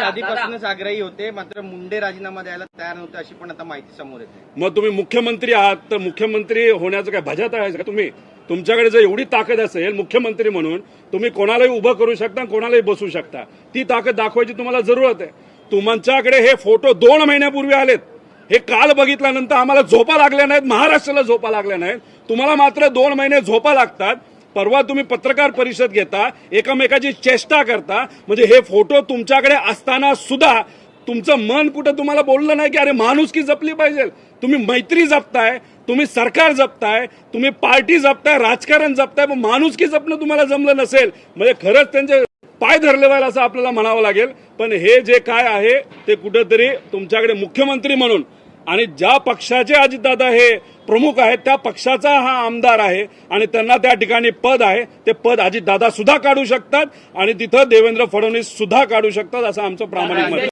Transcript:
आधीपासूनच आग्रही होते, मात्र मुंडे राजीनामा द्यायला तयार नव्हते अशी पण आता माहिती समोर येते। मग तुम्ही मुख्यमंत्री आहात तर मुख्यमंत्री होण्याचं काय भजात आहे का तुम्ही? तुमच्याकडे जर एवढी ताकद असेल मुख्यमंत्री म्हणून, तुम्ही कोणालाही उभं करू शकता, कोणालाही बसू शकता। ती ताकद दाखवायची तुम्हाला जरूरत आहे। तुमच्याकडे हे फोटो 2 महिन्यापूर्वी आलेत, हे काल बघितल्यानंतर आम्हाला झोपा लागल्या नाहीत, महाराष्ट्राला झोपा लागल्या नाहीत, तुम्हाला मात्र 2 महिने झोपा लागतात। परवा तुम्ही पत्रकार परिषद घेता, एकमेकाची चेष्टा करता, म्हणजे हे फोटो तुमच्याकडे असताना सुद्धा तुमचं मन कुठं तुम्हाला बोललं नाही की अरे माणुसकी जपली पाहिजे। तुम्ही मैत्री जपताय, तुम्ही सरकार जपताय, तुम्ही पार्टी जपताय, राजकारण जपताय, पण माणुसकी जपणं तुम्हाला जमलं नसेल म्हणजे खरंच त्यांचे पाय धरले पाहिजे असं आपल्याला म्हणावं लागेल। पण हे जे काय आहे ते कुठंतरी तुमच्याकडे मुख्यमंत्री म्हणून आणि ज्या पक्षाचे अजितदादा हे प्रमुख आहेत त्या पक्षाचा हा आमदार आहे आणि त्यांना त्या ठिकाणी पद आहे, ते पद अजितदादा सुद्धा काढू शकतात आणि तिथं देवेंद्र फडणवीस सुद्धा काढू शकतात असं आमचं प्रामाणिक मत आहे।